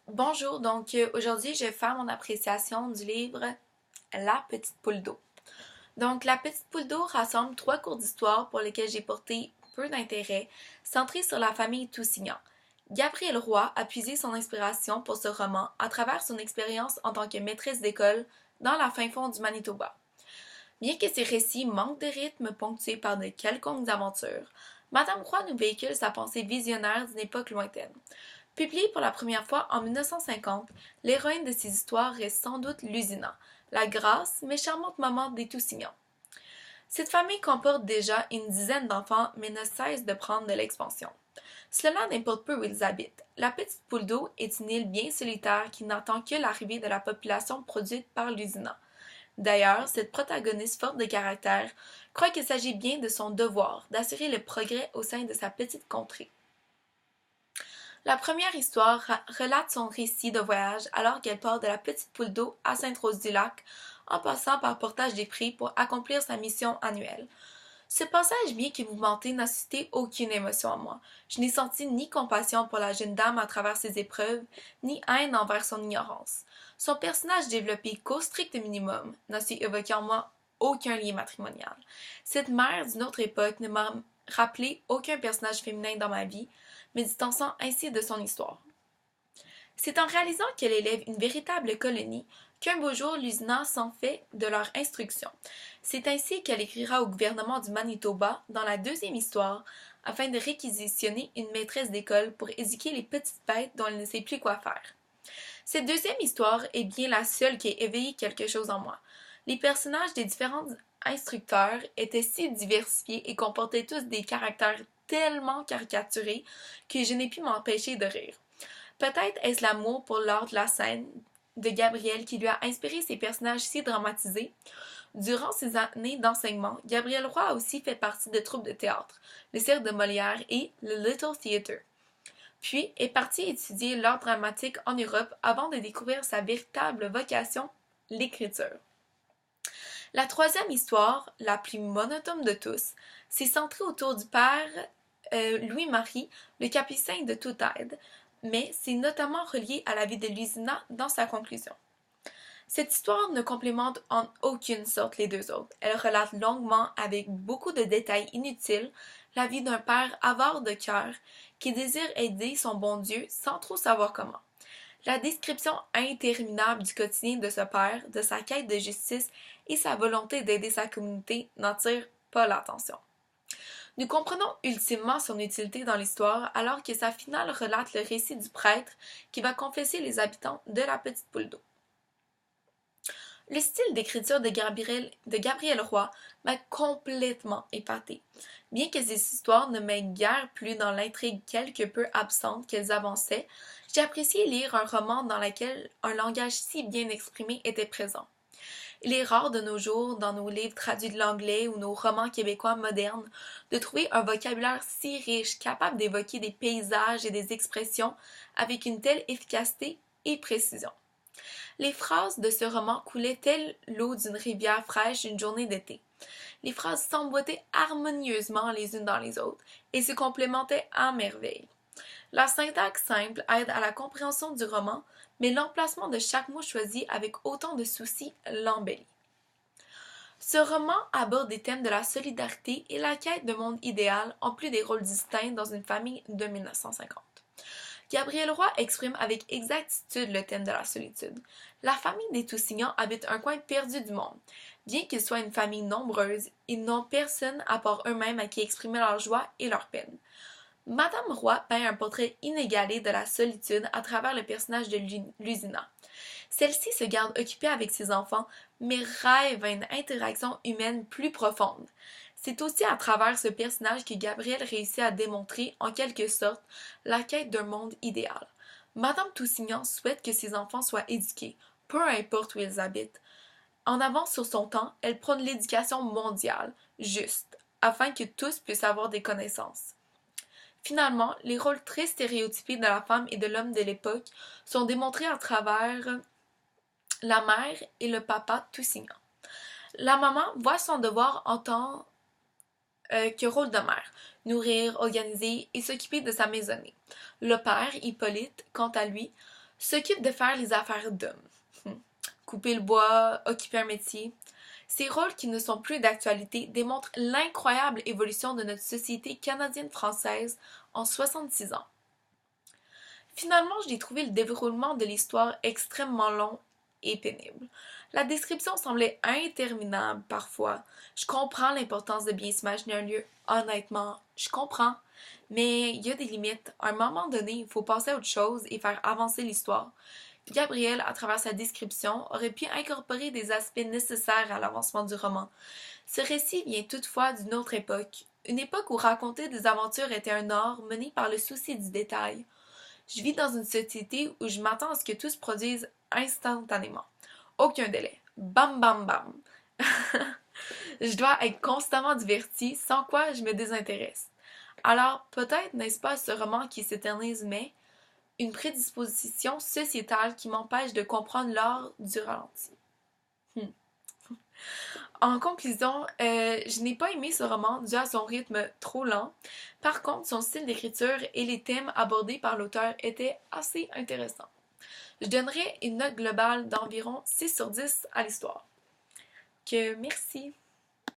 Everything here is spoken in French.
Bonjour, aujourd'hui je vais faire mon appréciation du livre La petite poule d'eau. Donc La petite poule d'eau rassemble trois cours d'histoire pour lesquels j'ai porté peu d'intérêt, centrés sur la famille Toussignan. Gabrielle Roy a puisé son inspiration pour ce roman à travers son expérience en tant que maîtresse d'école dans la fin fond du Manitoba. Bien que ses récits manquent de rythme ponctués par de quelconques aventures, Madame Roy nous véhicule sa pensée visionnaire d'une époque lointaine. Publiée pour la première fois en 1950, l'héroïne de ces histoires reste sans doute Lusina, la grasse mais charmante maman des Toussignons. Cette famille comporte déjà une dizaine d'enfants mais ne cesse de prendre de l'expansion. Cela n'importe peu où ils habitent. La petite poule d'eau est une île bien solitaire qui n'attend que l'arrivée de la population produite par Lusina. D'ailleurs, cette protagoniste forte de caractère croit qu'il s'agit bien de son devoir d'assurer le progrès au sein de sa petite contrée. La première histoire relate son récit de voyage alors qu'elle part de la petite poule d'eau à Sainte-Rose-du-Lac en passant par Portage-des-Prés pour accomplir sa mission annuelle. Ce passage, bien que mouvementé, n'a suscité aucune émotion en moi. Je n'ai senti ni compassion pour la jeune dame à travers ses épreuves, ni haine envers son ignorance. Son personnage développé qu'au strict minimum n'a su évoquer en moi aucun lien matrimonial. Cette mère d'une autre époque ne m'a rappelé aucun personnage féminin dans ma vie, me distançant ainsi de son histoire. C'est en réalisant qu'elle élève une véritable colonie qu'un beau jour l'USNA s'en fait de leur instruction. C'est ainsi qu'elle écrira au gouvernement du Manitoba dans la deuxième histoire afin de réquisitionner une maîtresse d'école pour éduquer les petites bêtes dont elle ne sait plus quoi faire. Cette deuxième histoire est bien la seule qui ait éveillé quelque chose en moi. Les personnages des différents instructeurs étaient si diversifiés et comportaient tous des caractères tellement caricaturés que je n'ai pu m'empêcher de rire. Peut-être est-ce l'amour pour l'art de la scène de Gabrielle qui lui a inspiré ces personnages si dramatisés. Durant ses années d'enseignement, Gabrielle Roy a aussi fait partie de troupes de théâtre, le Cirque de Molière et le Little Theatre. Puis est partie étudier l'art dramatique en Europe avant de découvrir sa véritable vocation, l'écriture. La troisième histoire, la plus monotone de tous, s'est centrée autour du père Louis-Marie, le capucin de toute aide, mais c'est notamment relié à la vie de Lusina dans sa conclusion. Cette histoire ne complémente en aucune sorte les deux autres. Elle relate longuement, avec beaucoup de détails inutiles, la vie d'un père avare de cœur qui désire aider son bon Dieu sans trop savoir comment. La description interminable du quotidien de ce père, de sa quête de justice et sa volonté d'aider sa communauté n'attire pas l'attention. Nous comprenons ultimement son utilité dans l'histoire alors que sa finale relate le récit du prêtre qui va confesser les habitants de la petite poule d'eau. Le style d'écriture de Gabrielle Roy m'a complètement épatée. Bien que ces histoires ne m'aient guère plu dans l'intrigue quelque peu absente qu'elles avançaient, j'ai apprécié lire un roman dans lequel un langage si bien exprimé était présent. Il est rare de nos jours, dans nos livres traduits de l'anglais ou nos romans québécois modernes, de trouver un vocabulaire si riche, capable d'évoquer des paysages et des expressions avec une telle efficacité et précision. Les phrases de ce roman coulaient telle l'eau d'une rivière fraîche une journée d'été. Les phrases s'emboîtaient harmonieusement les unes dans les autres et se complémentaient à merveille. La syntaxe simple aide à la compréhension du roman, mais l'emplacement de chaque mot choisi avec autant de souci l'embellit. Ce roman aborde des thèmes de la solidarité et la quête de monde idéal en plus des rôles distincts dans une famille de 1950. Gabrielle Roy exprime avec exactitude le thème de la solitude. La famille des Toussignans habite un coin perdu du monde. Bien qu'ils soient une famille nombreuse, ils n'ont personne à part eux-mêmes à qui exprimer leur joie et leur peine. Madame Roy peint un portrait inégalé de la solitude à travers le personnage de Lusina. Celle-ci se garde occupée avec ses enfants, mais rêve à une interaction humaine plus profonde. C'est aussi à travers ce personnage que Gabrielle réussit à démontrer, en quelque sorte, la quête d'un monde idéal. Madame Toussignan souhaite que ses enfants soient éduqués, peu importe où ils habitent. En avance sur son temps, elle prône l'éducation mondiale, juste, afin que tous puissent avoir des connaissances. Finalement, les rôles très stéréotypés de la femme et de l'homme de l'époque sont démontrés à travers la mère et le papa Toussignan. La maman voit son devoir en tant que rôle de mère, nourrir, organiser et s'occuper de sa maisonnée. Le père, Hippolyte, quant à lui, s'occupe de faire les affaires d'hommes. Couper le bois, occuper un métier. Ces rôles qui ne sont plus d'actualité démontrent l'incroyable évolution de notre société canadienne-française en 66 ans. Finalement, j'ai trouvé le déroulement de l'histoire extrêmement long et pénible. La description semblait interminable parfois. Je comprends l'importance de bien s'imaginer un lieu. Honnêtement, je comprends. Mais il y a des limites. À un moment donné, il faut passer à autre chose et faire avancer l'histoire. Gabriel, à travers sa description, aurait pu incorporer des aspects nécessaires à l'avancement du roman. Ce récit vient toutefois d'une autre époque. Une époque où raconter des aventures était un art mené par le souci du détail. Je vis dans une société où je m'attends à ce que tout se produise instantanément. Aucun délai. Bam bam bam. Je dois être constamment divertie, sans quoi je me désintéresse. Alors, peut-être n'est-ce pas ce roman qui s'éternise, mais une prédisposition sociétale qui m'empêche de comprendre l'art du ralenti. En conclusion, je n'ai pas aimé ce roman dû à son rythme trop lent. Par contre, son style d'écriture et les thèmes abordés par l'auteur étaient assez intéressants. Je donnerais une note globale d'environ 6 sur 10 à l'histoire. Merci.